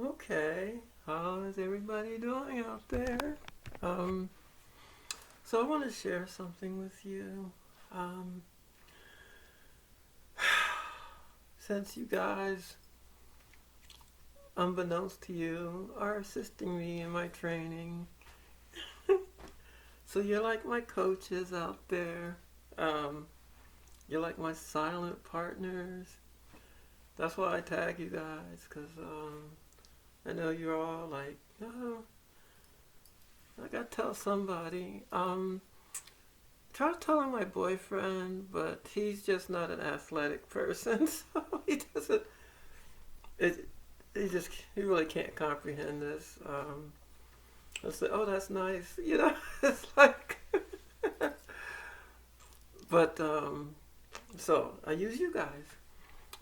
Okay, how is everybody doing out there? Um, so I want to share something with you. Um, since you guys, unbeknownst to you, are assisting me in my training, so you're like my coaches out there. Um, you're like my silent partners. That's why I tag you guys, because I know you're all like, oh, I gotta tell somebody. Try telling my boyfriend, but he's just not an athletic person, so he doesn't. It, he really can't comprehend this. I say, oh, that's nice, It's like, but so I use you guys.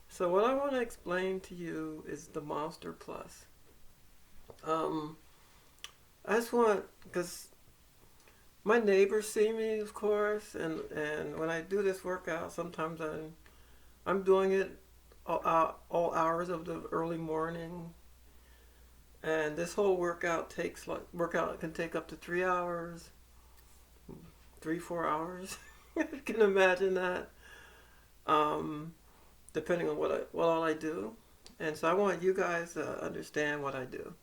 So what I want to explain to you is the Monster Plus. Um, I just want because my neighbors see me, of course, and when I do this workout, sometimes I'm doing it all hours of the early morning, and this whole workout can take up to 3 hours, 4 hours. You can imagine that, um, depending on what all I do, and so I want you guys to understand what I do.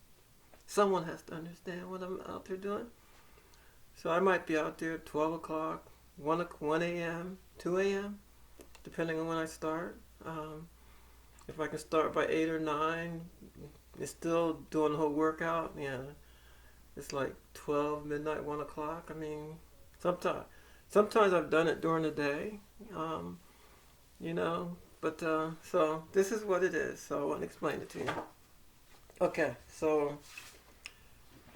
Someone has to understand what I'm out there doing. So I might be out there at 12 o'clock, 1 a.m., 2 a.m., depending on when I start. If I can start by 8 or 9, it's still doing the whole workout. Yeah, it's like 12, midnight, 1 o'clock. I mean, sometimes I've done it during the day, um, you know, but so this is what it is. So I want to explain it to you. Okay, so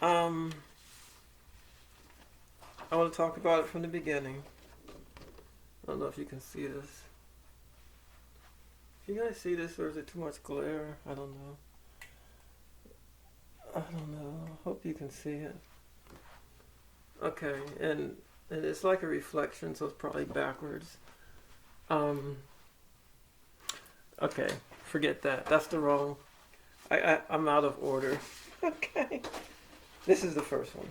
um, I want to talk about it from the beginning. I don't know if you can see this. Can you guys see this, or is it too much glare? I don't know. I don't know. Hope you can see it. Okay, and it's like a reflection, so it's probably backwards. Um, okay, forget that. That's the wrong. I'm out of order. Okay, this is the first one.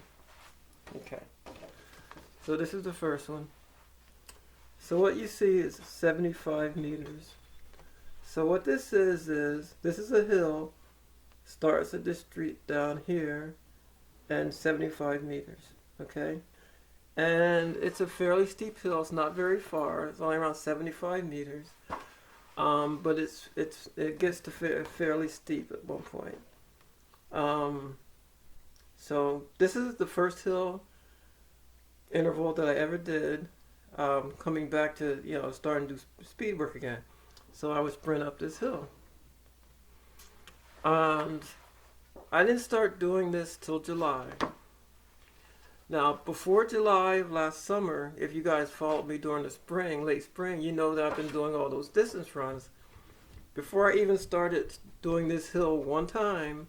Okay, so this is the first one. So what you see is 75 meters. So what this is this is a hill, starts at the street down here, and 75 meters, okay? And it's a fairly steep hill. It's not very far. It's only around 75 meters. But it gets to fairly steep at one point. Um, so this is the first hill interval that I ever did. Coming back to starting to do speed work again. So I would sprint up this hill. And I didn't start doing this till July. Now, before July of last summer, if you guys followed me during the spring, late spring, you know that I've been doing all those distance runs. Before I even started doing this hill one time,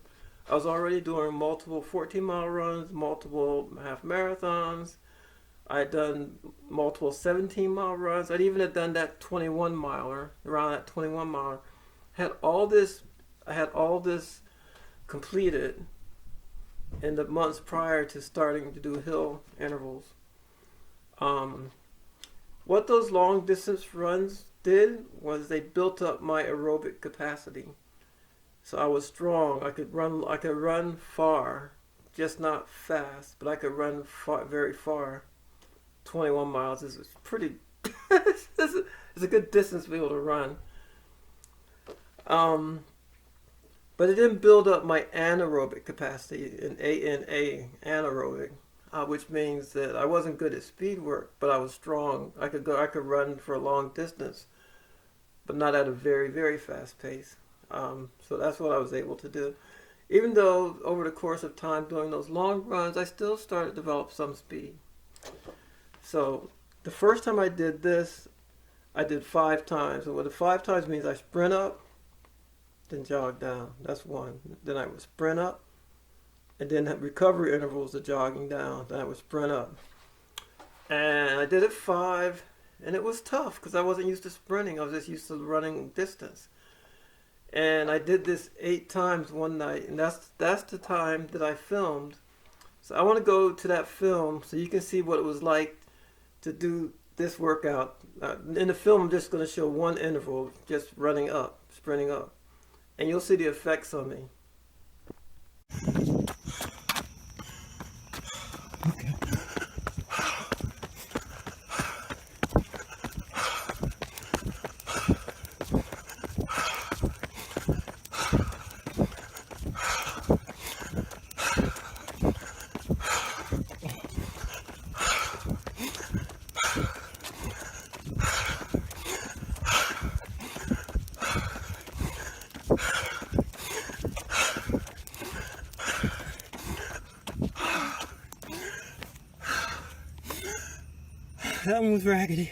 I was already doing multiple 14-mile runs, multiple half marathons. I'd done multiple 17-mile runs. I'd even had done that 21-miler, around that 21-miler. I had all this completed in the months prior to starting to do hill intervals. What those long distance runs did was they built up my aerobic capacity. So I was strong. I could run far, just not fast, but I could run far, very far. 21 miles is pretty. It's a good distance to be able to run. But it didn't build up my anaerobic capacity in anaerobic, which means that I wasn't good at speed work, but I was strong. I could run for a long distance, but not at a very, very fast pace. So that's what I was able to do. Even though over the course of time doing those long runs, I still started to develop some speed. So the first time I did this, I did 5 times. And what the 5 times means, I sprint up, then jog down. That's one. Then I would sprint up, and then have recovery intervals of jogging down. Then I would sprint up. And I did it 5, and it was tough because I wasn't used to sprinting. I was just used to running distance. And I did this 8 times one night, and that's the time that I filmed. So I want to go to that film so you can see what it was like to do this workout. In the film, I'm just going to show one interval, just running up, sprinting up. And you'll see the effects on me. That one was raggedy.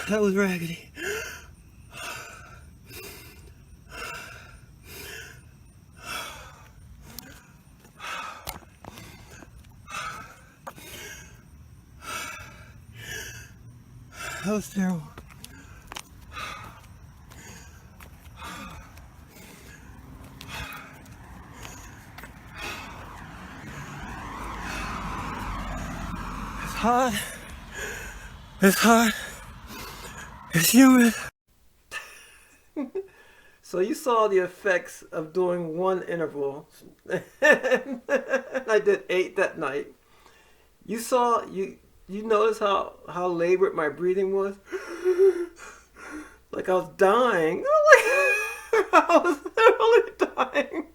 That was raggedy. That was terrible. It's hot. It's hot. It's humid. So you saw the effects of doing one interval. I did 8 that night. You saw, you notice how labored my breathing was? Like I was dying. I was literally dying.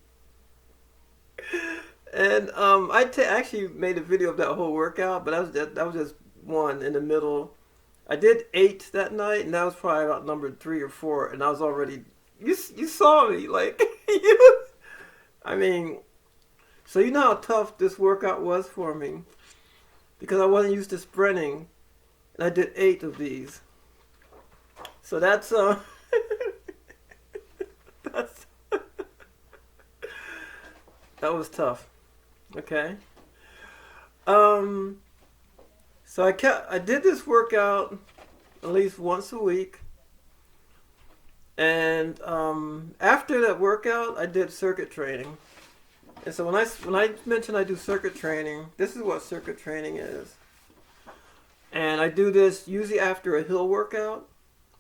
And I actually made a video of that whole workout, but that was just one in the middle. I did 8 that night, and that was probably about number 3 or 4, and I was already. You saw me, like you. I mean, so you know how tough this workout was for me, because I wasn't used to sprinting, and I did 8 of these. So that's that's that was tough. Okay. So I did this workout at least once a week, and after that workout, I did circuit training. And so when I mention I do circuit training, this is what circuit training is. And I do this usually after a hill workout.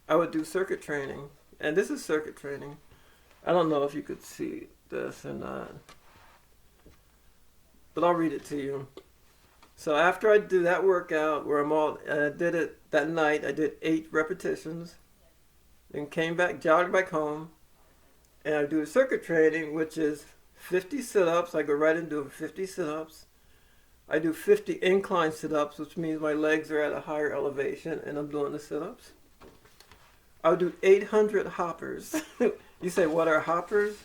I would do circuit training, and this is circuit training. I don't know if you could see this or not, but I'll read it to you. So after I do that workout where I did it that night, I did 8 repetitions, then came back, jogged back home, and I do circuit training, which is 50 sit-ups. I go right into 50 sit-ups. I do 50 incline sit-ups, which means my legs are at a higher elevation, and I'm doing the sit-ups. I would do 800 hoppers. You say, what are hoppers?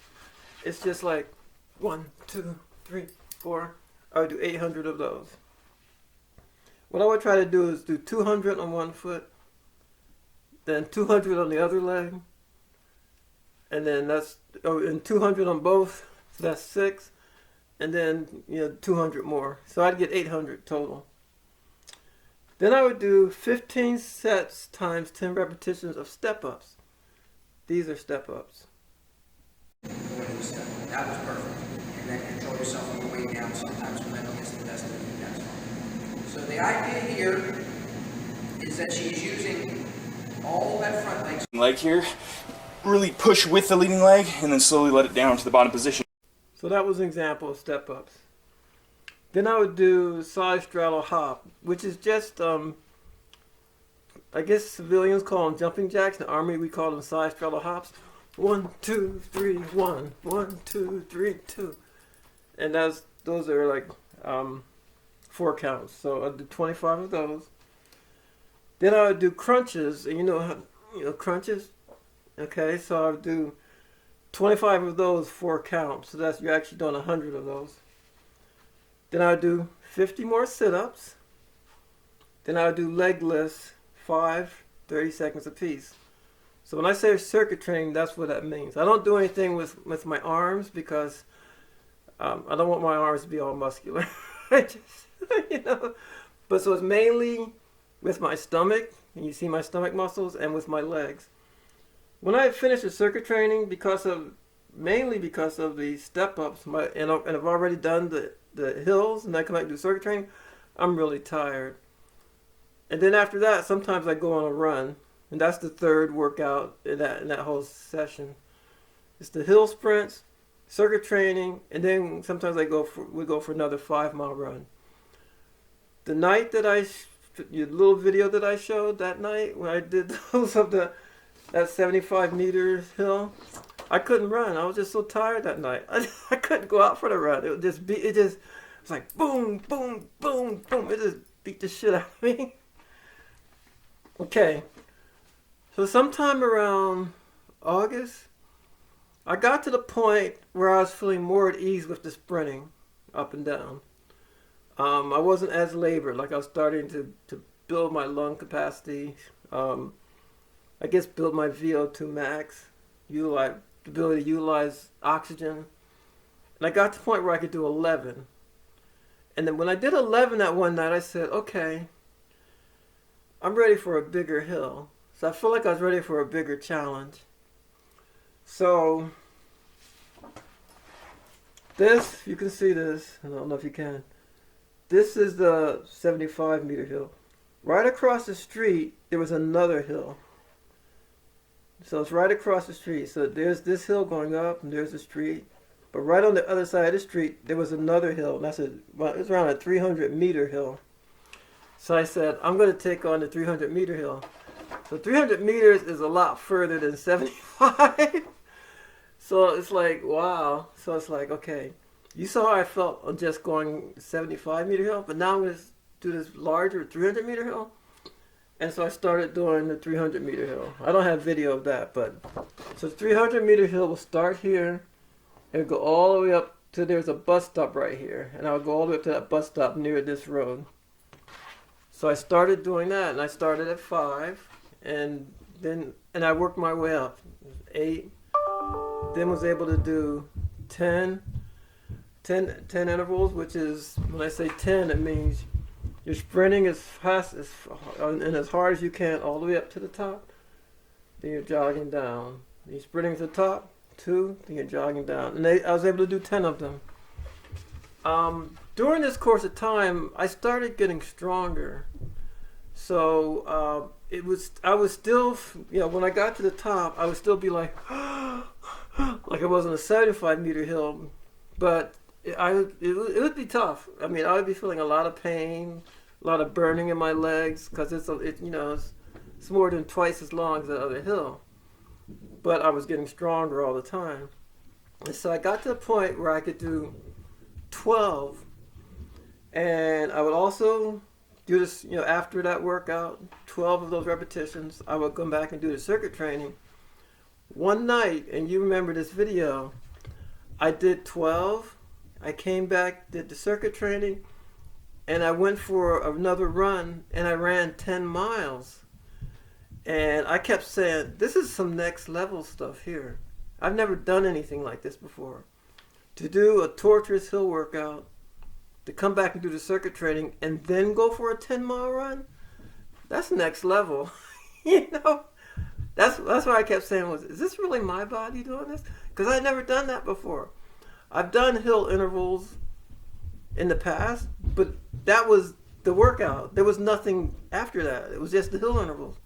It's just like 1, 2, 3, 4. I would do 800 of those. What I would try to do is do 200 on one foot, then 200 on the other leg, and then and 200 on both, so that's 6, and then 200 more. So I'd get 800 total. Then I would do 15 sets times 10 repetitions of step-ups. These are step-ups. That was perfect. And then control yourself on the way down sometimes when that gets the best of you. That's fine. So the idea here is that she's using all that front leg Here, really push with the leading leg and then slowly let it down to the bottom position. So that was an example of step-ups. Then I would do side straddle hop, which is just, I guess civilians call them jumping jacks. In the Army, we call them side straddle hops. 1, 2, 3, 1. 1, 2, 3, 2. And those are like 4 counts. So I'd do 25 of those. Then I would do crunches, and crunches. Okay, so I would do 25 of those, 4 counts. So you're actually doing 100 of those. Then I would do 50 more sit-ups. Then I would do leg lifts, 5, 30 seconds apiece. So when I say circuit training, that's what that means. I don't do anything with my arms because I don't want my arms to be all muscular. But so it's mainly with my stomach, and you see my stomach muscles, and with my legs. When I finished the circuit training, mainly because of the step ups, and I've already done the hills, and I come back and do circuit training, I'm really tired. And then after that, sometimes I go on a run, and that's the third workout in that whole session. It's the hill sprints, circuit training, and then sometimes we go for another 5-mile run. The night that your little video that I showed that night when I did those of that 75 meters hill, I couldn't run. I was just so tired that night. I couldn't go out for the run. It was like boom, boom, boom, boom. It just beat the shit out of me. Okay, so sometime around August, I got to the point where I was feeling more at ease with the sprinting up and down. I wasn't as labored, like I was starting to build my lung capacity. I guess build my VO2 max, utilize the ability to utilize oxygen. And I got to the point where I could do 11. And then when I did 11 that one night, I said, okay, I'm ready for a bigger hill. So I feel like I was ready for a bigger challenge. So this, you can see this, I don't know if you can. This is the 75 meter hill. Right across the street, there was another hill. So it's right across the street. So there's this hill going up, and there's the street. But right on the other side of the street, there was another hill. And it's around a 300 meter hill. So I said, I'm going to take on the 300 meter hill. So 300 meters is a lot further than 75. So it's like, wow. So it's like, okay. You saw how I felt on just going 75 meter hill, but now I'm going to do this larger 300 meter hill. And so I started doing the 300 meter hill. I don't have video of that, but so the 300 meter hill will start here and go all the way up to there's a bus stop right here. And I'll go all the way up to that bus stop near this road. So I started doing that, and I started at 5, and I worked my way up. 8, then was able to do 10 intervals, which is, when I say 10, it means you're sprinting as fast and as hard as you can all the way up to the top. Then you're jogging down. You're sprinting to the top, 2, then you're jogging down. And I was able to do 10 of them. During this course of time, I started getting stronger. So I was still, when I got to the top, I would still be like, like I was on a 75 meter hill, but it would be tough. I mean, I would be feeling a lot of pain, a lot of burning in my legs, because it's more than twice as long as the other hill. But I was getting stronger all the time. And so I got to the point where I could do 12. And I would also do this, after that workout, 12 of those repetitions, I would come back and do the circuit training. One night, and you remember this video, I did 12. I came back, did the circuit training, and I went for another run, and I ran 10 miles. And I kept saying, this is some next level stuff here. I've never done anything like this before. To do a torturous hill workout, to come back and do the circuit training, and then go for a 10-mile run, that's next level. That's why I kept saying, is this really my body doing this? Because I'd never done that before. I've done hill intervals in the past, but that was the workout. There was nothing after that. It was just the hill intervals.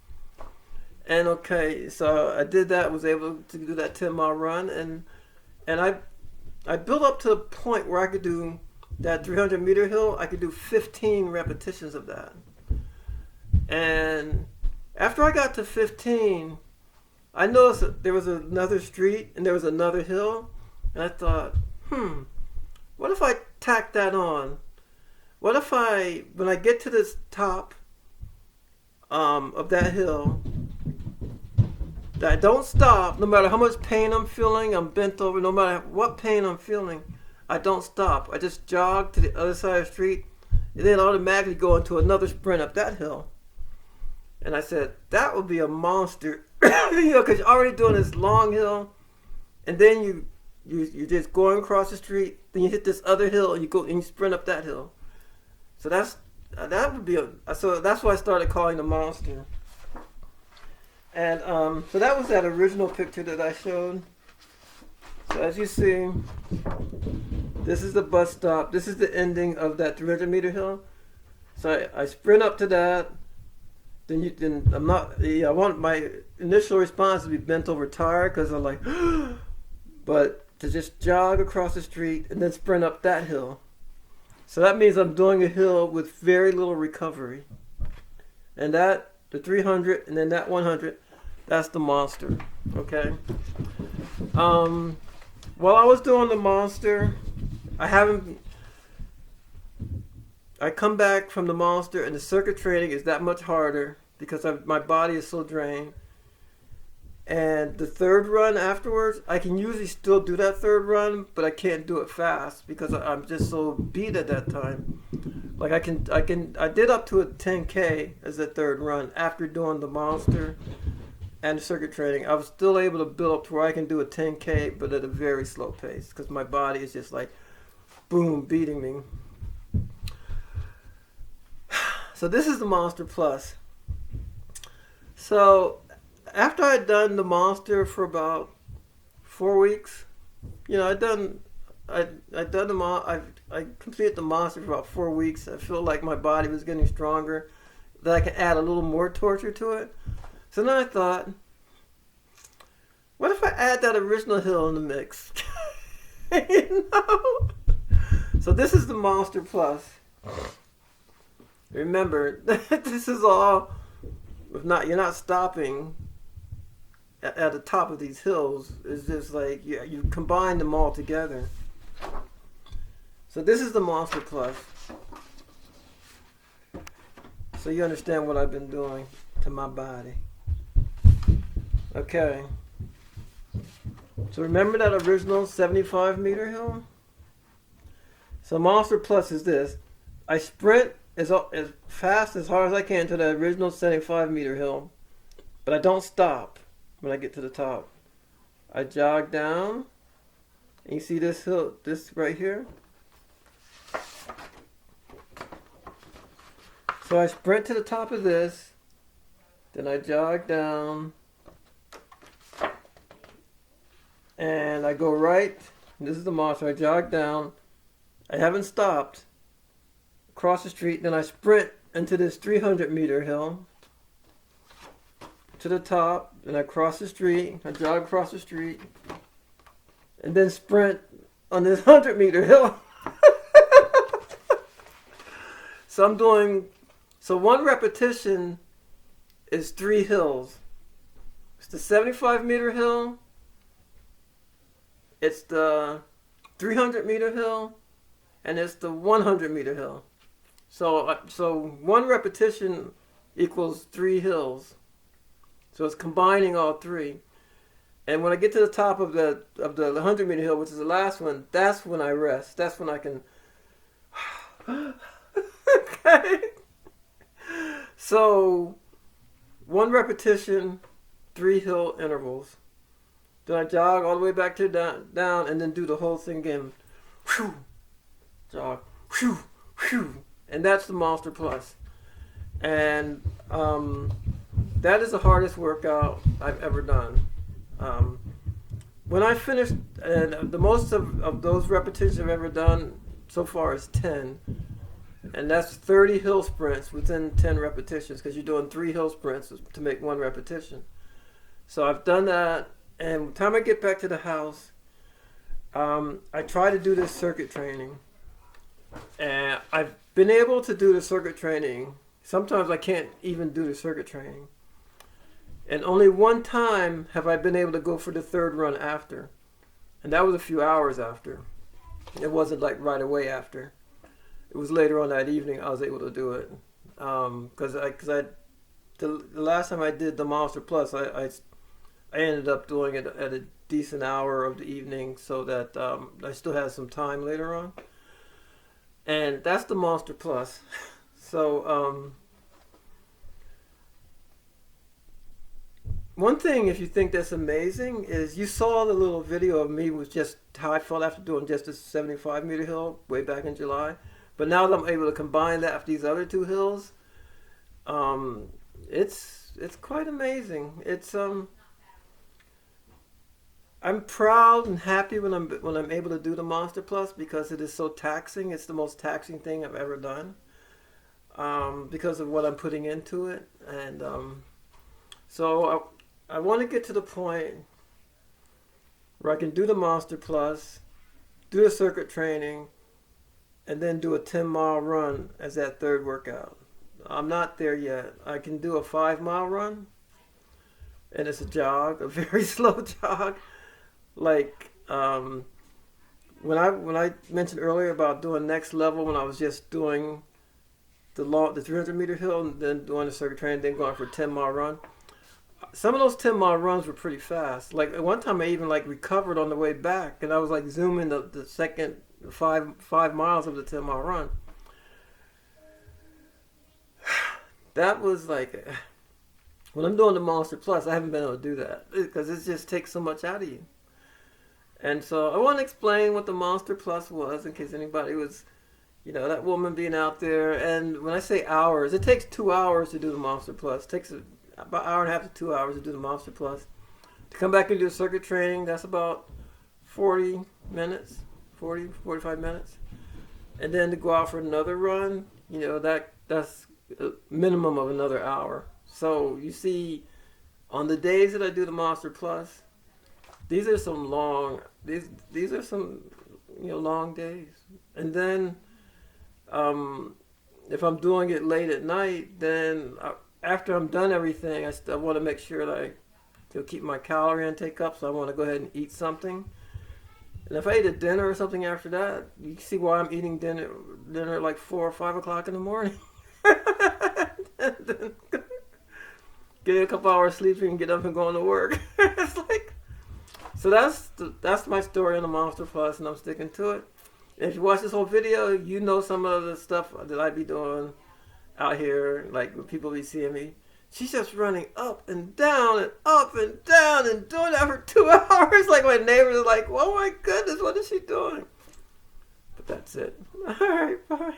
And okay, so I did that, was able to do that 10-mile run, and I built up to the point where I could do that 300 meter hill. I could do 15 repetitions of that. And after I got to 15, I noticed that there was another street and there was another hill, and I thought, what if I tack that on? What if when I get to this top of that hill, that I don't stop, no matter how much pain I'm feeling, I'm bent over, no matter what pain I'm feeling, I don't stop. I just jog to the other side of the street, and then automatically go into another sprint up that hill. And I said, that would be a monster, because you're already doing this long hill, and then you're just going across the street, then you hit this other hill, and you go and you sprint up that hill. So that's that would be so that's why I started calling the monster. And so that was that original picture that I showed. So as you see, this is the bus stop. This is the ending of that 300-meter hill. So I sprint up to that. Then I'm not. I want my initial response to be bent over tired because I'm like, but to just jog across the street and then sprint up that hill. So that means I'm doing a hill with very little recovery. And that, the 300 and then that 100, that's the monster. Okay. While I was doing the monster, I come back from the monster and the circuit training is that much harder because my body is so drained. And the third run afterwards, I can usually still do that third run, but I can't do it fast because I'm just so beat at that time. Like I did up to a 10K as the third run after doing the monster and the circuit training. I was still able to build up to where I can do a 10K, but at a very slow pace because my body is just like, boom, beating me. So this is the Monster Plus. So after I'd done the monster for about 4 weeks, I completed the monster for about 4 weeks. I feel like my body was getting stronger, that I could add a little more torture to it. So then I thought, what if I add that original hill in the mix? So this is the Monster Plus. Remember, this is all, you're not stopping at the top of these hills. It's just like you combine them all together. So this is the Monster Plus. So you understand what I've been doing to my body. Okay. So remember that original 75-meter hill? So Monster Plus is this. I sprint as fast, as hard as I can to the original 75-meter hill, but I don't stop when I get to the top. I jog down, and you see this hill, this right here? So I sprint to the top of this, then I jog down, and I go right. This is the monster. I jog down. I haven't stopped. Across the street, then I sprint into this 300-meter hill to the top, and I cross the street. I jog across the street, and then sprint on this 100-meter hill. So one repetition is 3 hills. It's the 75-meter hill, it's the 300-meter hill, and it's the 100-meter hill. So one repetition equals 3 hills. So it's combining all 3. And when I get to the top of the 100-meter hill, which is the last one, that's when I rest. That's when I can. Okay. So 1 repetition, 3 hill intervals. Then I jog all the way back to down, and then do the whole thing again. Whew. Jog. Whew. Whew. And that's the Monster Plus. And that is the hardest workout I've ever done. When I finished, and the most of those repetitions I've ever done so far is 10. And that's 30 hill sprints within 10 repetitions, because you're doing 3 hill sprints to make 1 repetition. So I've done that, and by the time I get back to the house, I try to do this circuit training. And I've been able to do the circuit training. Sometimes I can't even do the circuit training. And only one time have I been able to go for the third run after. And that was a few hours after. It wasn't like right away after. It was later on that evening I was able to do it. Because the last time I did the Monster Plus, I ended up doing it at a decent hour of the evening so that I still had some time later on. And that's the Monster Plus. So, one thing, if you think that's amazing, is you saw the little video of me with just how I felt after doing just a 75-meter hill way back in July. But now that I'm able to combine that with these other two hills, it's quite amazing. I'm proud and happy when I'm able to do the Monster Plus because it is so taxing. It's the most taxing thing I've ever done because of what I'm putting into it, and so I want to get to the point where I can do the Monster Plus, do the circuit training, and then do a 10-mile run as that third workout. I'm not there yet. I can do a 5-mile run, and it's a jog, a very slow jog. Like when I mentioned earlier about doing next level, when I was just doing the 300-meter hill and then doing the circuit training, then going for a 10-mile run. Some of those 10-mile runs were pretty fast. Like at one time, I even like recovered on the way back, and I was like zooming the second 5 miles of the 10-mile run. That was like when I'm doing the Monster Plus, I haven't been able to do that because it just takes so much out of you. And so I want to explain what the Monster Plus was in case anybody was, that woman being out there. And when I say hours, it takes 2 hours to do the Monster Plus. It takes about an hour and a half to 2 hours to do the Monster Plus. To come back and do circuit training, that's about 40 minutes, 45 minutes. And then to go out for another run, that's a minimum of another hour. So you see, on the days that I do the Monster Plus, these are some long days. And then if I'm doing it late at night, then after I'm done everything, I want to make sure that I keep my calorie intake up. So I want to go ahead and eat something. And if I eat a dinner or something after that, you can see why I'm eating dinner at like 4 or 5 o'clock in the morning. And then get a couple hours sleeping and get up and going to work. It's like, so that's my story on the Monster Plus, and I'm sticking to it. And if you watch this whole video, you know some of the stuff that I be doing out here, like when people be seeing me. She's just running up and down and doing that for 2 hours. Like my neighbors are like, oh my goodness, what is she doing? But that's it. All right, bye.